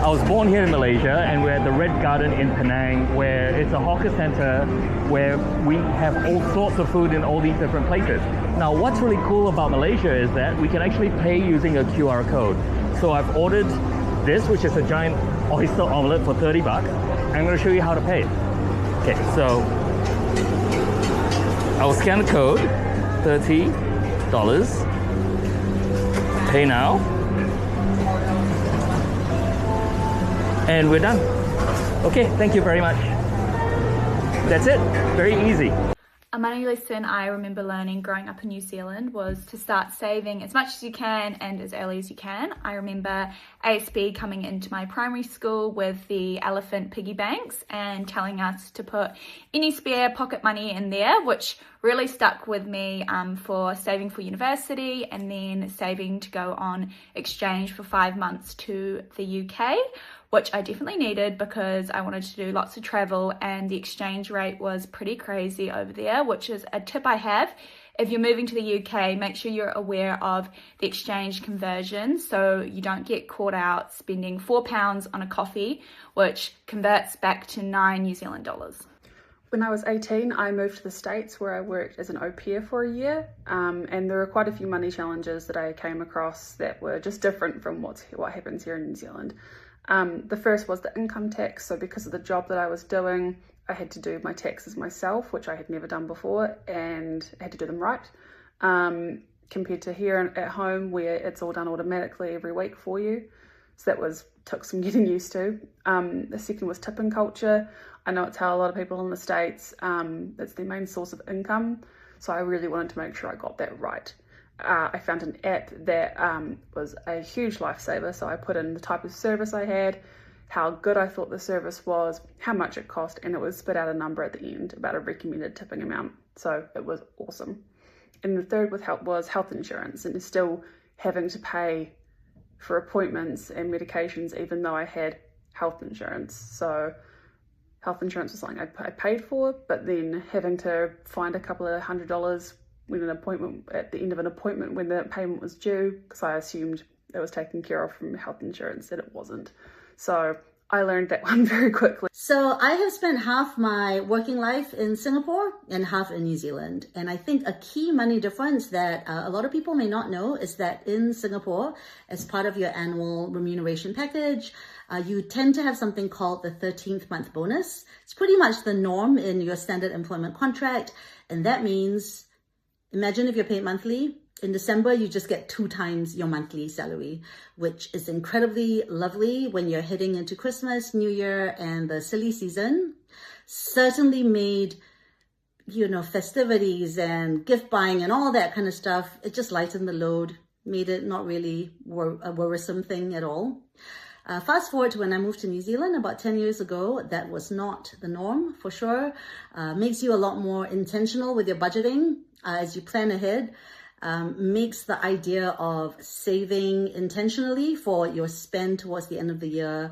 I was born here in Malaysia, and we're at the Red Garden in Penang, where it's a hawker center where we have all sorts of food in all these different places. Now, what's really cool about Malaysia is that we can actually pay using a QR code. So I've ordered this, which is a giant oyster omelette for 30 bucks. I'm going to show you how to pay. Okay, so I'll scan the code, $30. Pay now. And we're done. Okay, thank you very much. That's it, very easy. A money lesson I remember learning growing up in New Zealand was to start saving as much as you can and as early as you can. I remember ASB coming into my primary school with the elephant piggy banks and telling us to put any spare pocket money in there, which really stuck with me for saving for university and then saving to go on exchange for 5 months to the UK, which I definitely needed because I wanted to do lots of travel and the exchange rate was pretty crazy over there, which is a tip I have. If you're moving to the UK, make sure you're aware of the exchange conversion so you don't get caught out spending £4 on a coffee, which converts back to 9 New Zealand dollars. When I was 18, I moved to the States where I worked as an au pair for a year, and there were quite a few money challenges that I came across that were just different from what happens here in New Zealand. The first was the income tax. So because of the job that I was doing, I had to do my taxes myself, which I had never done before, and I had to do them right. Compared to here at home where it's all done automatically every week for you. So that took some getting used to. The second was tipping culture. I know it's how a lot of people in the States, it's their main source of income. So I really wanted to make sure I got that right. I found an app that was a huge lifesaver. So I put in the type of service I had, how good I thought the service was, how much it cost, and it would spit out a number at the end about a recommended tipping amount. So it was awesome. And the third was health insurance, and still having to pay for appointments and medications even though I had health insurance. So health insurance was something I paid for, but then having to find a couple of $100 when at the end of an appointment when the payment was due, because I assumed it was taken care of from health insurance, that it wasn't. So I learned that one very quickly. So I have spent half my working life in Singapore and half in New Zealand. And I think a key money difference that a lot of people may not know is that in Singapore, as part of your annual remuneration package, you tend to have something called the 13th month bonus. It's pretty much the norm in your standard employment contract. And that means, imagine if you're paid monthly, in December, you just get 2 times your monthly salary, which is incredibly lovely when you're heading into Christmas, New Year, and the silly season. Certainly made, festivities and gift buying and all that kind of stuff. It just lightened the load, made it not really a worrisome thing at all. Fast forward to when I moved to New Zealand about 10 years ago, that was not the norm for sure. Makes you a lot more intentional with your budgeting as you plan ahead. Makes the idea of saving intentionally for your spend towards the end of the year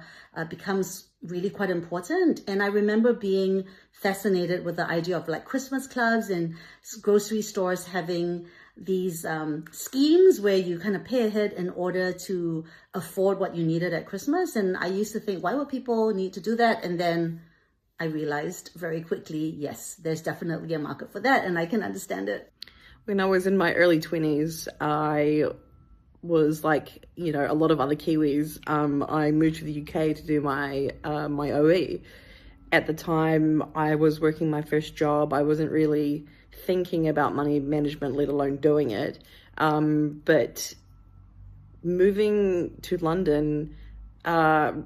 becomes really quite important. And I remember being fascinated with the idea of like Christmas clubs and grocery stores having these schemes where you kind of pay ahead in order to afford what you needed at Christmas. And I used to think, why would people need to do that? And then I realized very quickly, yes, there's definitely a market for that, and I can understand it. When I was in my early 20s, I was like, a lot of other Kiwis. I moved to the UK to do my OE. At the time, I was working my first job. I wasn't really thinking about money management, let alone doing it. But moving to London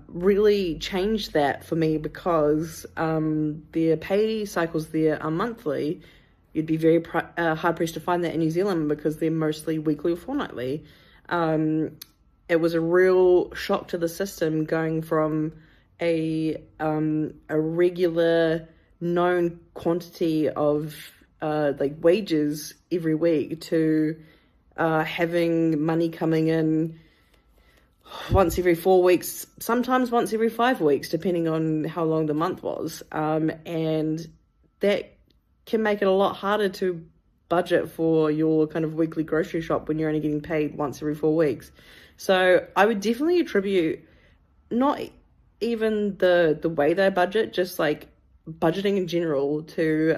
really changed that for me because the pay cycles there are monthly. You'd be very hard-pressed to find that in New Zealand because they're mostly weekly or fortnightly. It was a real shock to the system going from a regular known quantity of wages every week to having money coming in once every 4 weeks, sometimes once every 5 weeks, depending on how long the month was. And that can make it a lot harder to budget for your kind of weekly grocery shop when you're only getting paid once every 4 weeks. So I would definitely attribute not even the way they budget, just like budgeting in general to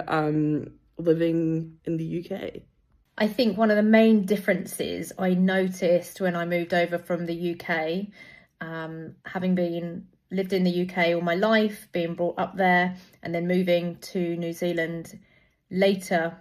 living in the UK. I think one of the main differences I noticed when I moved over from the UK, having lived in the UK all my life, being brought up there, and then moving to New Zealand later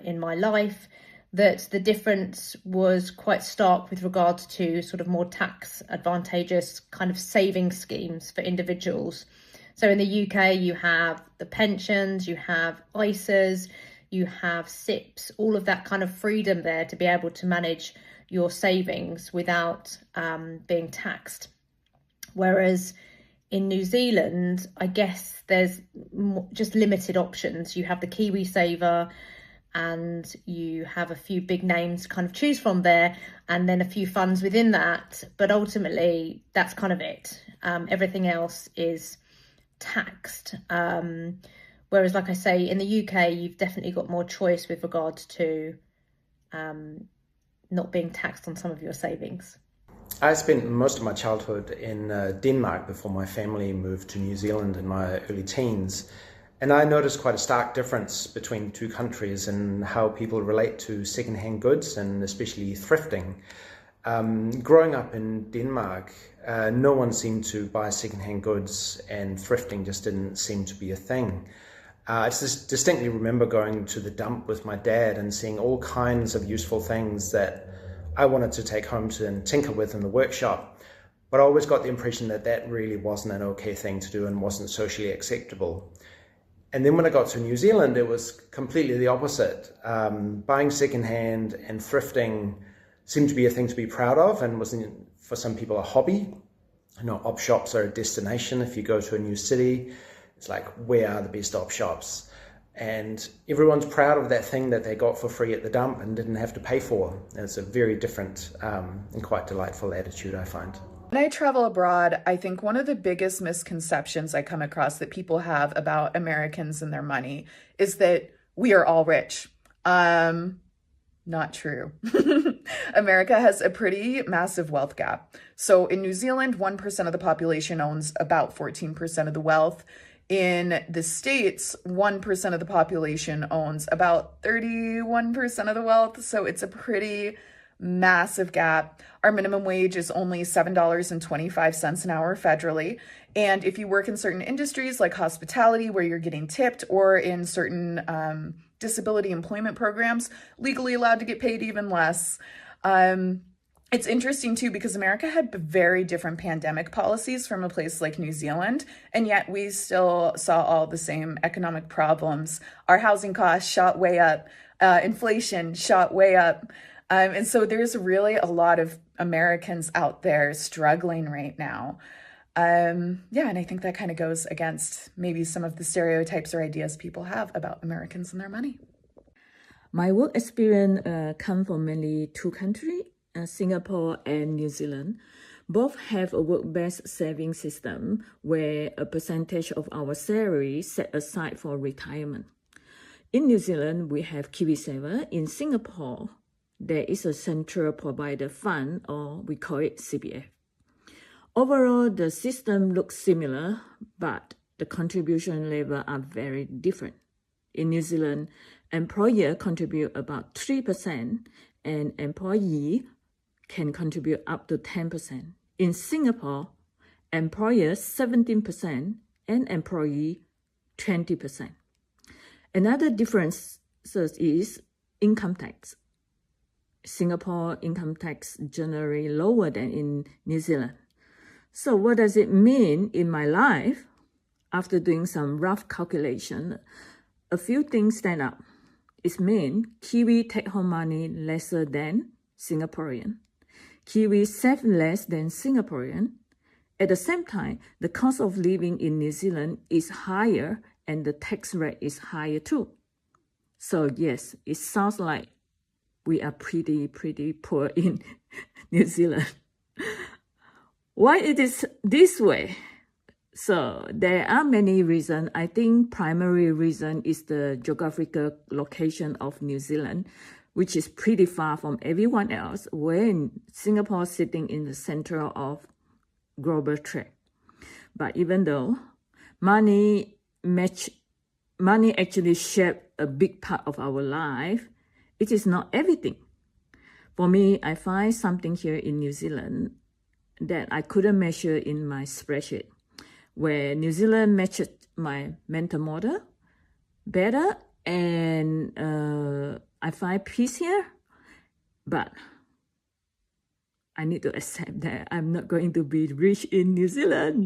in my life, that the difference was quite stark with regards to sort of more tax advantageous kind of saving schemes for individuals. So in the UK, you have the pensions, you have ISAs, you have SIPs, all of that kind of freedom there to be able to manage your savings without being taxed. Whereas in New Zealand, I guess there's just limited options. You have the Kiwi Saver, and you have a few big names to kind of choose from there, and then a few funds within that. But ultimately, that's kind of it. Everything else is taxed. Whereas, like I say, in the UK, you've definitely got more choice with regards to not being taxed on some of your savings. I spent most of my childhood in Denmark before my family moved to New Zealand in my early teens. And I noticed quite a stark difference between two countries and how people relate to secondhand goods and especially thrifting. Growing up in Denmark, no one seemed to buy secondhand goods, and thrifting just didn't seem to be a thing. I just distinctly remember going to the dump with my dad and seeing all kinds of useful things that I wanted to take home and tinker with in the workshop. But I always got the impression that that really wasn't an okay thing to do and wasn't socially acceptable. And then when I got to New Zealand, it was completely the opposite. Buying secondhand and thrifting seemed to be a thing to be proud of, and was, for some people, a hobby. Op shops are a destination. If you go to a new city, it's like, where are the best op shops? And everyone's proud of that thing that they got for free at the dump and didn't have to pay for. And it's a very different and quite delightful attitude, I find. When I travel abroad, I think one of the biggest misconceptions I come across that people have about Americans and their money is that we are all rich. Not true. America has a pretty massive wealth gap. So in New Zealand, 1% of the population owns about 14% of the wealth. In the States, 1% of the population owns about 31% of the wealth. So it's a pretty massive gap. Our minimum wage is only $7.25 an hour federally. And if you work in certain industries like hospitality, where you're getting tipped, or in certain disability employment programs, legally allowed to get paid even less. It's interesting too, because America had very different pandemic policies from a place like New Zealand, and yet we still saw all the same economic problems. Our housing costs shot way up, inflation shot way up. And so there's really a lot of Americans out there struggling right now. And I think that kind of goes against maybe some of the stereotypes or ideas people have about Americans and their money. My work experience comes from mainly two countries, Singapore and New Zealand. Both have a work-based saving system where a percentage of our salary set aside for retirement. In New Zealand, we have KiwiSaver. In Singapore, there is a central provider fund, or we call it CPF. Overall, the system looks similar, but the contribution levels are very different. In New Zealand, employers contribute about 3%, and employee can contribute up to 10%. In Singapore, employers 17% and employee 20%. Another difference is income tax. Singapore income tax generally lower than in New Zealand. So what does it mean in my life? After doing some rough calculation, a few things stand out. It means Kiwi take home money lesser than Singaporean. Kiwi save less than Singaporean. At the same time, the cost of living in New Zealand is higher and the tax rate is higher too. So yes, it sounds like we are pretty poor in New Zealand. Why it is this way? So there are many reasons. I think primary reason is the geographical location of New Zealand, which is pretty far from everyone else, when Singapore is sitting in the center of global trade. But even though money actually shape a big part of our life, it is not everything. For me, I find something here in New Zealand that I couldn't measure in my spreadsheet, where New Zealand matched my mental model better, and I find peace here. But I need to accept that I'm not going to be rich in New Zealand.